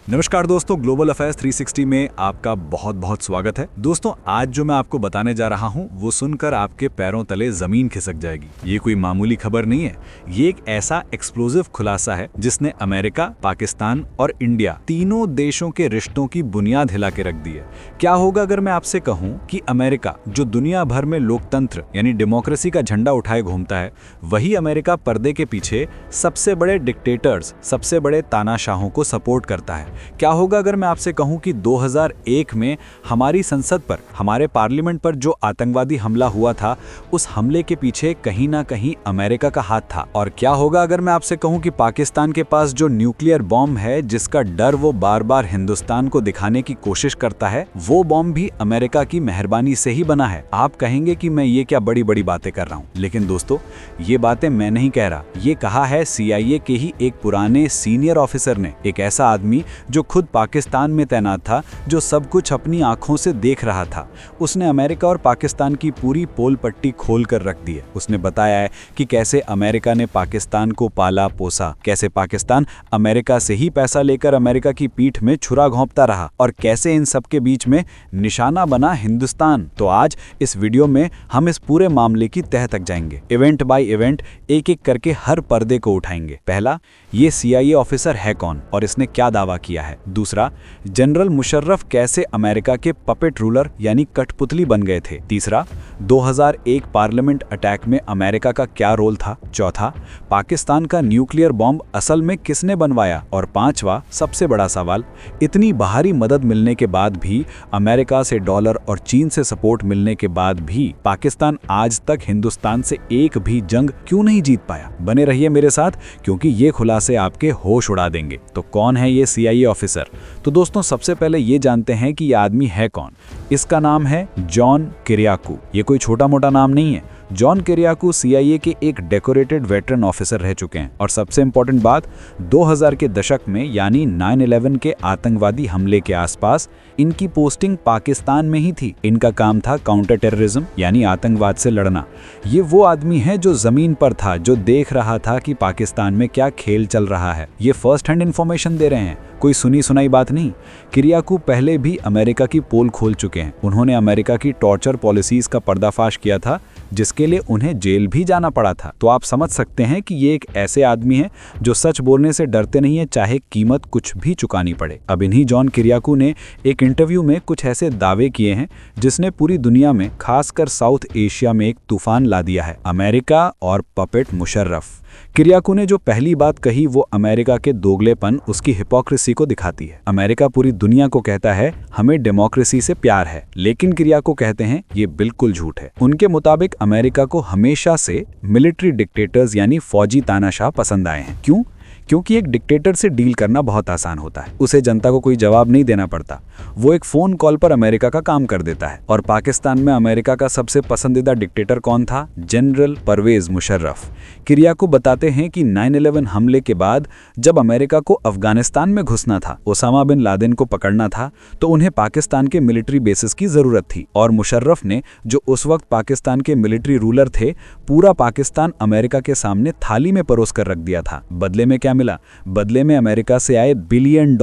नमस्कार दोस्तों, global affairs 360 में आपका बहुत बहुत स्वागत है। दोस्तों, आज जो मैं आपको बताने जा रहा हूं वो सुनकर आपके पैरों तले जमीन खिसक जाएगी। ये कोई मामूली खबर नहीं है, ये एक ऐसा एक्सप्लोसिव खुलासा है जिसने अमेरिका, पाकिस्तान और इंडिया तीनों देशों के रिश्तों की बुनियाद हिला के रख दी है। क्या होगा अगर मैं आपसे कहूँ कि अमेरिका, जो दुनिया भर में लोकतंत्र यानी डेमोक्रेसी का झंडा उठाए घूमता है, वही अमेरिका पर्दे के पीछे सबसे बड़े डिक्टेटर्स, सबसे बड़े तानाशाहों को सपोर्ट करता है। क्या होगा अगर मैं आपसे कहूं कि 2001 में हमारी संसद पर, हमारे पार्लियामेंट पर जो आतंकवादी हमला हुआ था, उस हमले के पीछे कहीं ना कहीं अमेरिका का हाथ था। और क्या होगा अगर मैं आपसे कहूं कि पाकिस्तान के पास जो न्यूक्लियर बॉम्ब है, जिसका डर वो बार बार हिंदुस्तान को दिखाने की कोशिश करता है, वो बॉम्ब भी अमेरिका की मेहरबानी से ही बना है। आप कहेंगे कि मैं ये क्या बड़ी बड़ी बातें कर रहा हूँ, लेकिन दोस्तों, ये बातें मैं नहीं कह रहा, ये कहा है CIA के ही एक पुराने सीनियर ऑफिसर ने, एक ऐसा आदमी जो खुद पाकिस्तान में तैनात था, जो सब कुछ अपनी आंखों से देख रहा था। उसने अमेरिका और पाकिस्तान की पूरी पोल पट्टी खोल कर रख दी है। उसने बताया है कि कैसे अमेरिका ने पाकिस्तान को पाला पोसा, कैसे पाकिस्तान अमेरिका से ही पैसा लेकर अमेरिका की पीठ में छुरा घोंपता रहा, और कैसे इन सब के बीच में निशाना बना हिंदुस्तान। तो आज इस वीडियो में हम इस पूरे मामले की तह तक जाएंगे, इवेंट बाय इवेंट, एक एक करके हर पर्दे को उठाएंगे। पहला, ये CIA ऑफिसर है कौन और इसने क्या दावा किया है। दूसरा, जनरल मुशर्रफ कैसे अमेरिका के पपेट रूलर यानी कठपुतली बन गए थे। तीसरा, 2001 पार्लियामेंट अटैक में अमेरिका का क्या रोल था। चौथा, पाकिस्तान का न्यूक्लियर बॉम्ब असल में किसने बनवाया। और पांचवा, सबसे बड़ा सवाल, इतनी बाहरी मदद मिलने के बाद भी, अमेरिका से डॉलर और चीन से सपोर्ट मिलने के बाद भी, पाकिस्तान आज तक हिंदुस्तान से एक भी जंग क्यों नहीं जीत पाया। बने रहिए मेरे साथ, क्योंकि ये खुलासे आपके होश उड़ा देंगे। तो कौन है ये CIA ऑफिसर? तो दोस्तों, सबसे पहले ये जानते हैं कि ये आदमी है कौन। इसका नाम है जॉन किरियाकू। ये कोई छोटा मोटा नाम नहीं है। जॉन किरियाकू CIA के एक डेकोरेटेड वेटरन ऑफिसर रह चुके हैं। और सबसे इंपॉर्टेंट बात, 2000 के दशक में यानी 9/11 के आतंकवादी हमले के आसपास इनकी पोस्टिंग पाकिस्तान में ही थी। इनका काम था काउंटर टेररिज्म यानी आतंकवाद से लड़ना। ये वो आदमी है जो जमीन पर था, जो देख रहा था कि पाकिस्तान में क्या खेल चल रहा है। ये फर्स्ट हैंड इन्फॉर्मेशन दे रहे हैं, कोई सुनी सुनाई बात नहीं। किरियाकू पहले भी अमेरिका की पोल खोल चुके हैं। उन्होंने अमेरिका की टॉर्चर पॉलिसीज का पर्दाफाश किया था, जिसके लिए उन्हें जेल भी जाना पड़ा था। तो आप समझ सकते हैं कि ये एक ऐसे आदमी हैं जो सच बोलने से डरते नहीं है, चाहे कीमत कुछ भी चुकानी पड़े। अब इन्हीं जॉन किरियाकू ने एक इंटरव्यू में कुछ ऐसे दावे किए हैं जिसने पूरी दुनिया में, खासकर साउथ एशिया में, एक तूफान ला दिया है। अमेरिका और पपेट मुशर्रफ। किरियाकू ने जो पहली बात कही वो अमेरिका के दोगलेपन, उसकी हिपोक्रेसी को दिखाती है। अमेरिका पूरी दुनिया को कहता है हमें डेमोक्रेसी से प्यार है, लेकिन किरियाकू कहते हैं ये बिल्कुल झूठ है। उनके मुताबिक अमेरिका को हमेशा से मिलिट्री डिक्टेटर्स यानी फौजी तानाशाह पसंद आए हैं। क्यों? क्योंकि एक डिक्टेटर से डील करना बहुत आसान होता है। उसे जनता को कोई जवाब नहीं देना पड़ता, वो एक फोन कॉल पर अमेरिका का काम कर देता है। और पाकिस्तान में अमेरिका का सबसे पसंदीदा डिक्टेटर कौन था? जनरल परवेज मुशर्रफ। किरियाकू बताते हैं कि 9/11 हमले के बाद जब अमेरिका को अफगानिस्तान में घुसना था, ओसामा बिन लादेन को पकड़ना था, तो उन्हें पाकिस्तान के मिलिट्री बेसिस की जरूरत थी। और मुशर्रफ ने, जो उस वक्त पाकिस्तान के मिलिट्री रूलर थे, पूरा पाकिस्तान अमेरिका के सामने थाली में परोस कर रख दिया था। बदले में क्या मिला? बदले में अमेरिका से आए $बिलियन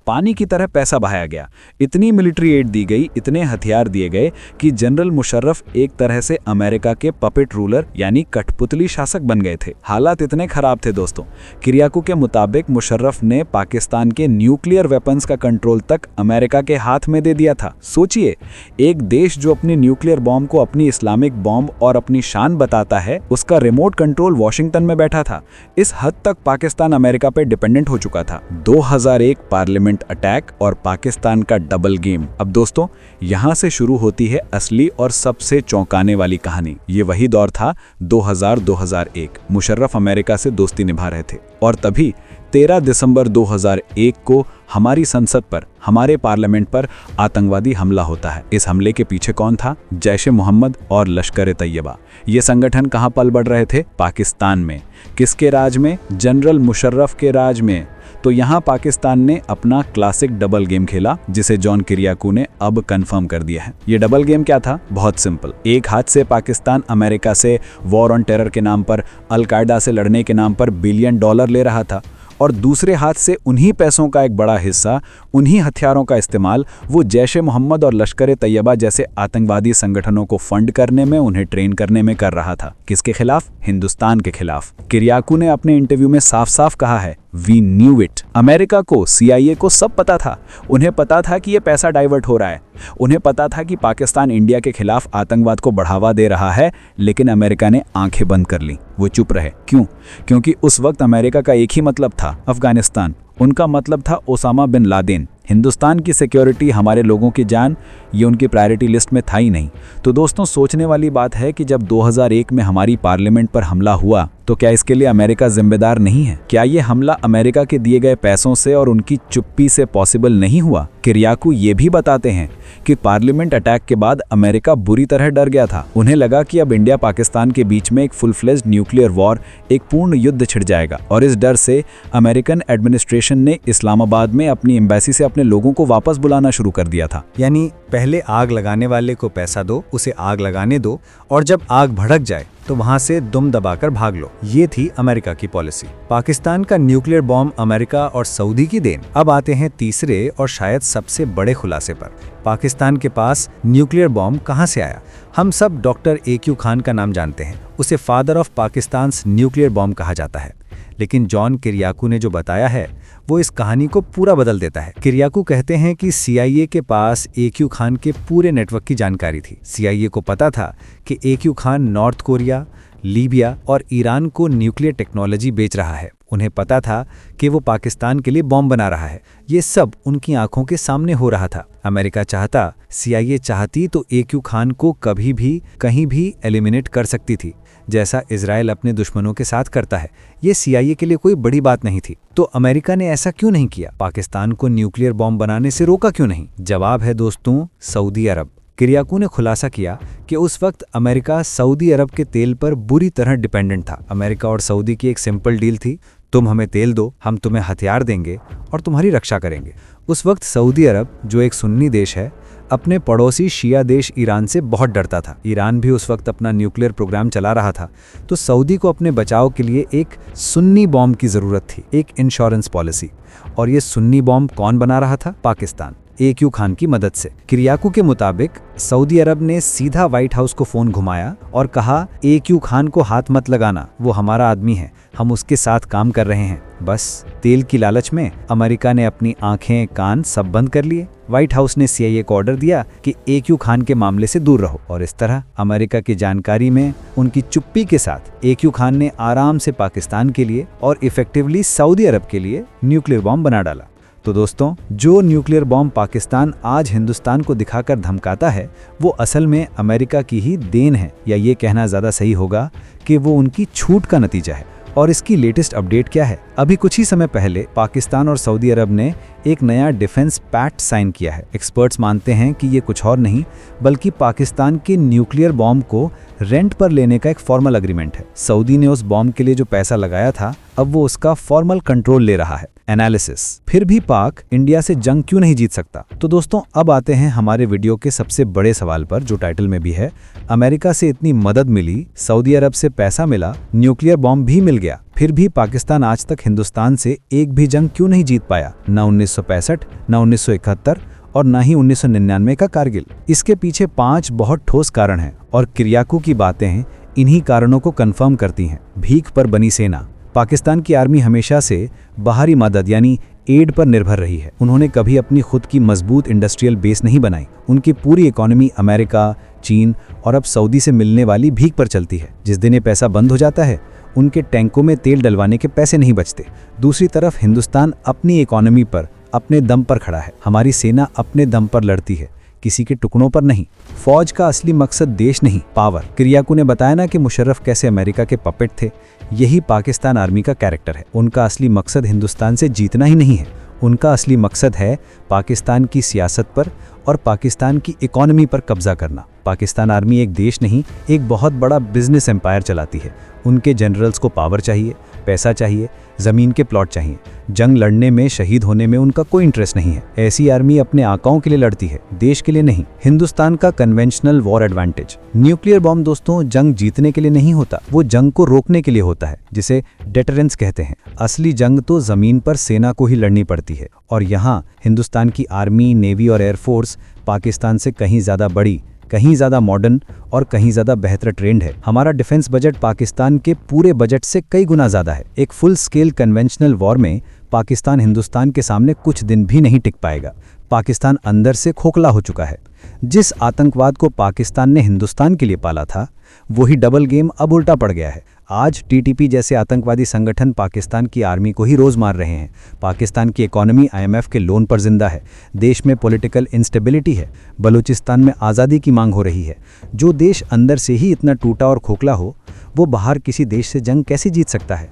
पानी की तरह पैसा बहाया गया। इतनी मिलिट्री एड दी गई, इतने हथियार दिए गए कि जनरल मुशर्रफ एक तरह से अमेरिका के पपेट रूलर यानी कठपुतली शासक बन गए थे। हालात इतने खराब थे दोस्तों। किरियाकू के मुताबिक मुशर्रफ ने पाकिस्तान के न्यूक्लियर वेपन्स का कंट्रोल तक अमेरिका के हाथ में दे दिया था। सोचिए, एक देश जो अपने न्यूक्लियर बॉम्ब को अपनी इस्लामिक बॉम्ब और अपनी शान बताता है, उसका रिमोट कंट्रोल वॉशिंगटन में बैठा था। इस हद तक पाकिस्तान अमेरिका पे डिपेंडेंट हो चुका था। 2001 पार्लियामेंट अटैक और पाकिस्तान का डबल गेम। अब दोस्तों, यहां से शुरू होती है असली और सबसे चौंकाने वाली कहानी। ये वही दौर था 2000-2001। मुशर्रफ अमेरिका से दोस्ती निभा रहे थे, और तभी 13 दिसंबर 2001 को हमारी संसद पर, हमारे पार्लियामेंट पर आतंकवादी हमला होता है। इस हमले के पीछे कौन था? जैश-ए-मोहम्मद और लश्कर-ए-तैयबा। ये संगठन कहां पल बढ़ रहे थे? पाकिस्तान में। किसके राज में? जनरल मुशर्रफ के राज में। तो यहाँ पाकिस्तान ने अपना क्लासिक डबल गेम खेला, जिसे जॉन किरियाकू ने अब कंफर्म कर दिया है। ये डबल गेम क्या था? बहुत सिंपल। एक हाथ से पाकिस्तान अमेरिका से वॉर ऑन टेरर के नाम पर, अल कायदा से लड़ने के नाम पर $बिलियन ले रहा था, और दूसरे हाथ से उन्हीं पैसों का एक बड़ा हिस्सा, उन्हीं हथियारों का इस्तेमाल वो जैश-ए-मोहम्मद और लश्कर-ए-तैयबा जैसे आतंकवादी संगठनों को फंड करने में, उन्हें ट्रेन करने में कर रहा था। किसके खिलाफ? हिंदुस्तान के खिलाफ। किरियाकू ने अपने इंटरव्यू में साफ-साफ कहा है, वी न्यू इट। अमेरिका को, CIA को सब पता था। उन्हें पता था कि ये पैसा डाइवर्ट हो रहा है। उन्हें पता था कि पाकिस्तान इंडिया के खिलाफ आतंकवाद को बढ़ावा दे रहा है, लेकिन अमेरिका ने आंखें बंद कर ली। वो चुप रहे। क्यों? क्योंकि उस वक्त अमेरिका का एक ही मतलब था, अफगानिस्तान। उनका मतलब था ओसामा बिन लादेन। हिंदुस्तान की सिक्योरिटी, हमारे लोगों की जान, ये उनकी प्रायोरिटी लिस्ट में था ही नहीं। तो दोस्तों, सोचने वाली बात है कि जब 2001 में हमारी पार्लियामेंट पर हमला हुआ, तो क्या इसके लिए अमेरिका जिम्मेदार नहीं है? क्या ये हमला अमेरिका के दिए गए पैसों से और उनकी चुप्पी से पॉसिबल नहीं हुआ? किरियाकू ये भी बताते हैं कि पार्लियामेंट अटैक के बाद अमेरिका बुरी तरह डर गया था। उन्हें लगा कि अब इंडिया पाकिस्तान के बीच में एक फुल फ्लेज्ड न्यूक्लियर वॉर, एक पूर्ण युद्ध छिड़ जाएगा। और इस डर से अमेरिकन एडमिनिस्ट्रेशन ने इस्लामाबाद में अपनी एम्बेसी से अपने लोगों को वापस बुलाना शुरू कर दिया था। यानी पहले आग लगाने वाले को पैसा दो, उसे आग लगाने दो, और जब आग भड़क जाए तो वहां से दुम दबाकर भाग लो। ये थी अमेरिका की पॉलिसी। पाकिस्तान का न्यूक्लियर बॉम्ब अमेरिका और सऊदी की देन। अब आते हैं तीसरे और शायद सबसे बड़े खुलासे पर। पाकिस्तान के पास न्यूक्लियर बॉम्ब कहां से आया? हम सब डॉक्टर AQ खान का नाम जानते हैं। उसे father of Pakistan nuclear bomb कहा जाता है। लेकिन जॉन किरियाकू ने जो बताया है वो इस कहानी को पूरा बदल देता है। किरियाकू कहते हैं कि CIA के पास AQ खान के पूरे नेटवर्क की जानकारी थी। CIA को पता था कि AQ Khan north Korea, Libya और ईरान को न्यूक्लियर टेक्नोलॉजी बेच रहा है। उन्हें पता था कि वो पाकिस्तान के लिए बॉम्ब बना रहा है। ये सब उनकी आंखों के सामने हो रहा था। अमेरिका चाहता, CIA चाहती तो AQ खान को कभी भी कहीं भी एलिमिनेट कर सकती थी, जैसा इजराइल अपने दुश्मनों के साथ करता है। ये CIA के लिए कोई बड़ी बात नहीं थी। तो अमेरिका ने ऐसा क्यों नहीं किया? पाकिस्तान को न्यूक्लियर बॉम्ब बनाने से रोका क्यों नहीं? जवाब है दोस्तों, सऊदी अरब। किरियाकू ने खुलासा किया कि उस वक्त अमेरिका सऊदी अरब के तेल पर बुरी तरह डिपेंडेंट था। अमेरिका और सऊदी की एक सिंपल डील थी, तुम हमें तेल दो, हम तुम्हें हथियार देंगे और तुम्हारी रक्षा करेंगे। उस वक्त सऊदी अरब, जो एक सुन्नी देश है, अपने पड़ोसी शिया देश ईरान से बहुत डरता था। ईरान भी उस वक्त अपना न्यूक्लियर प्रोग्राम चला रहा था। तो सऊदी को अपने बचाव के लिए एक सुन्नी बॉम्ब की ज़रूरत थी, एक इंश्योरेंस पॉलिसी। और ये सुन्नी बॉम्ब कौन बना रहा था? पाकिस्तान, AQ खान की मदद से। किरियाकू के मुताबिक सऊदी अरब ने सीधा व्हाइट हाउस को फोन घुमाया और कहा, AQ खान को हाथ मत लगाना, वो हमारा आदमी है, हम उसके साथ काम कर रहे हैं। बस तेल की लालच में अमेरिका ने अपनी आंखें कान सब बंद कर लिए। व्हाइट हाउस ने CIA को ऑर्डर दिया कि AQ खान के मामले से दूर रहो। और इस तरह अमेरिका की जानकारी में, उनकी चुप्पी के साथ AQ खान ने आराम से पाकिस्तान के लिए और इफेक्टिवली सऊदी अरब के लिए न्यूक्लियर बॉम्ब बना डाला। तो दोस्तों, जो न्यूक्लियर बॉम्ब पाकिस्तान आज हिंदुस्तान को दिखाकर धमकाता है, वो असल में अमेरिका की ही देन है, या ये कहना ज़्यादा सही होगा कि वो उनकी छूट का नतीजा है। और इसकी लेटेस्ट अपडेट क्या है? अभी कुछ ही समय पहले पाकिस्तान और सऊदी अरब ने एक नया डिफेंस पैक्ट साइन किया है। एक्सपर्ट्स मानते हैं कि ये कुछ और नहीं बल्कि पाकिस्तान के न्यूक्लियर बॉम्ब को रेंट पर लेने का एक फॉर्मल एग्रीमेंट है। सऊदी ने उस बॉम्ब के लिए जो पैसा लगाया था, अब वो उसका फॉर्मल कंट्रोल ले रहा है। एनालिसिस, फिर भी पाक इंडिया से जंग क्यों नहीं जीत सकता? तो दोस्तों, अब आते हैं हमारे वीडियो के सबसे बड़े सवाल पर, जो टाइटल में भी है। अमेरिका से इतनी मदद मिली, सऊदी अरब से पैसा मिला, न्यूक्लियर बॉम्ब भी मिल गया, फिर भी पाकिस्तान आज तक हिंदुस्तान से एक भी जंग क्यों नहीं जीत पाया? न 1965, न 1971 और न ही 1999 का कारगिल। इसके पीछे 5 बहुत ठोस कारण हैं और किरियाकू की बातें इन्हीं कारणों को कंफर्म करती हैं। भीख पर बनी सेना। पाकिस्तान की आर्मी हमेशा से बाहरी मदद यानी एड पर निर्भर रही है। उन्होंने कभी अपनी खुद की मजबूत इंडस्ट्रियल बेस नहीं बनाई। उनकी पूरी इकोनॉमी अमेरिका, चीन और अब सऊदी से मिलने वाली भीख पर चलती है। जिस दिन ये पैसा बंद हो जाता है, उनके टैंकों में तेल डलवाने के पैसे नहीं बचते। दूसरी तरफ हिंदुस्तान अपनी इकोनॉमी पर अपने दम पर खड़ा है। हमारी सेना अपने दम पर लड़ती है, किसी के टुकड़ों पर नहीं। फौज का असली मकसद देश नहीं, पावर। किरियाकू ने बताया ना कि मुशर्रफ कैसे अमेरिका के पपेट थे। यही पाकिस्तान आर्मी का कैरेक्टर है। उनका असली मकसद हिंदुस्तान से जीतना ही नहीं है, उनका असली मकसद है पाकिस्तान की सियासत पर और पाकिस्तान की इकोनॉमी पर कब्जा करना। पाकिस्तान आर्मी एक देश नहीं, एक बहुत बड़ा बिजनेस एम्पायर चलाती है। उनके जनरल्स को पावर चाहिए, पैसा चाहिए, जमीन के प्लॉट चाहिए। जंग लड़ने में, शहीद होने में उनका कोई इंटरेस्ट नहीं है। ऐसी आर्मी अपने आकाओं के लिए लड़ती है, देश के लिए नहीं। हिंदुस्तान का conventional war advantage. Nuclear bomb दोस्तों जंग जीतने के लिए नहीं होता, वो जंग को रोकने के लिए होता है, जिसे डेटरेंस कहते हैं। असली जंग तो जमीन पर सेना को ही लड़नी पड़ती है, और यहाँ हिंदुस्तान की आर्मी, नेवी और एयरफोर्स पाकिस्तान से कहीं ज़्यादा बड़ी, कहीं ज़्यादा मॉडर्न और कहीं ज़्यादा बेहतर ट्रेंड है। हमारा डिफेंस बजट पाकिस्तान के पूरे बजट से कई गुना ज़्यादा है। एक फुल स्केल कन्वेंशनल वॉर में पाकिस्तान हिंदुस्तान के सामने कुछ दिन भी नहीं टिक पाएगा। पाकिस्तान अंदर से खोखला हो चुका है। जिस आतंकवाद को पाकिस्तान ने हिंदुस्तान के लिए पाला था, वही डबल गेम अब उल्टा पड़ गया है। आज टीटीपी जैसे आतंकवादी संगठन पाकिस्तान की आर्मी को ही रोज़ मार रहे हैं। पाकिस्तान की इकोनॉमी IMF के लोन पर जिंदा है। देश में पॉलिटिकल इंस्टेबिलिटी है। बलूचिस्तान में आज़ादी की मांग हो रही है। जो देश अंदर से ही इतना टूटा और खोखला हो, वो बाहर किसी देश से जंग कैसे जीत सकता है?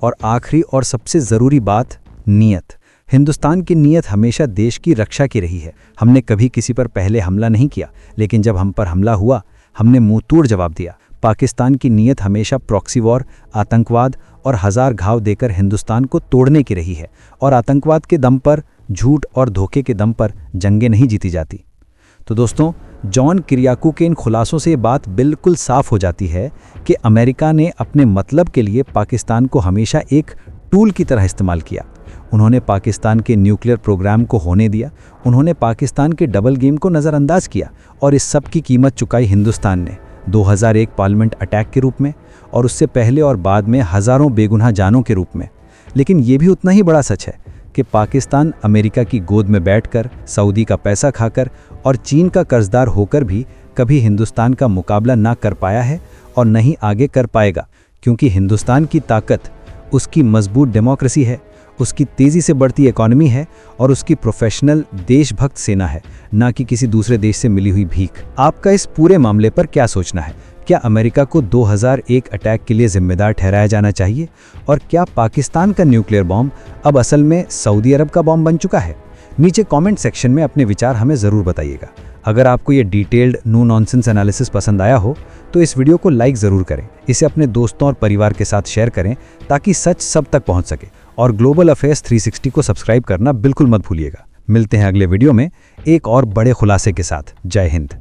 और आखिरी और सबसे ज़रूरी बात, नीयत। हिंदुस्तान की नीयत हमेशा देश की रक्षा की रही है। हमने कभी किसी पर पहले हमला नहीं किया, लेकिन जब हम पर हमला हुआ, हमने मुंह तोड़ जवाब दिया। पाकिस्तान की नीयत हमेशा प्रॉक्सी वॉर, आतंकवाद और हजार घाव देकर हिंदुस्तान को तोड़ने की रही है। और आतंकवाद के दम पर, झूठ और धोखे के दम पर जंगें नहीं जीती जाती। तो दोस्तों, जॉन किरियाकू के इन खुलासों से ये बात बिल्कुल साफ हो जाती है कि अमेरिका ने अपने मतलब के लिए पाकिस्तान को हमेशा एक टूल की तरह इस्तेमाल किया। उन्होंने पाकिस्तान के न्यूक्लियर प्रोग्राम को होने दिया, उन्होंने पाकिस्तान के डबल गेम को नज़रअंदाज किया, और इस सब की कीमत चुकाई हिंदुस्तान ने 2001 पार्लियामेंट अटैक के रूप में, और उससे पहले और बाद में हज़ारों बेगुनाह जानों के रूप में। लेकिन ये भी उतना ही बड़ा सच है कि पाकिस्तान अमेरिका की गोद में बैठकर, सऊदी का पैसा खाकर और चीन का कर्जदार होकर भी कभी हिंदुस्तान का मुकाबला ना कर पाया है और न ही आगे कर पाएगा। क्योंकि हिंदुस्तान की ताकत उसकी मजबूत डेमोक्रेसी है, उसकी तेज़ी से बढ़ती इकोनॉमी है और उसकी प्रोफेशनल देशभक्त सेना है, ना कि किसी दूसरे देश से मिली हुई भीख। आपका इस पूरे मामले पर क्या सोचना है? क्या अमेरिका को 2001 अटैक के लिए जिम्मेदार ठहराया जाना चाहिए? और क्या पाकिस्तान का न्यूक्लियर बॉम्ब अब असल में सऊदी अरब का बॉम्ब बन चुका है? नीचे कमेंट सेक्शन में अपने विचार हमें ज़रूर बताइएगा। अगर आपको ये डिटेल्ड नो नॉनसेंस एनालिसिस पसंद आया हो तो इस वीडियो को लाइक ज़रूर करें, इसे अपने दोस्तों और परिवार के साथ शेयर करें ताकि सच सब तक पहुंच सके। और ग्लोबल अफेयर्स 360 को सब्सक्राइब करना बिल्कुल मत भूलिएगा। मिलते हैं अगले वीडियो में एक और बड़े खुलासे के साथ। जय हिंद।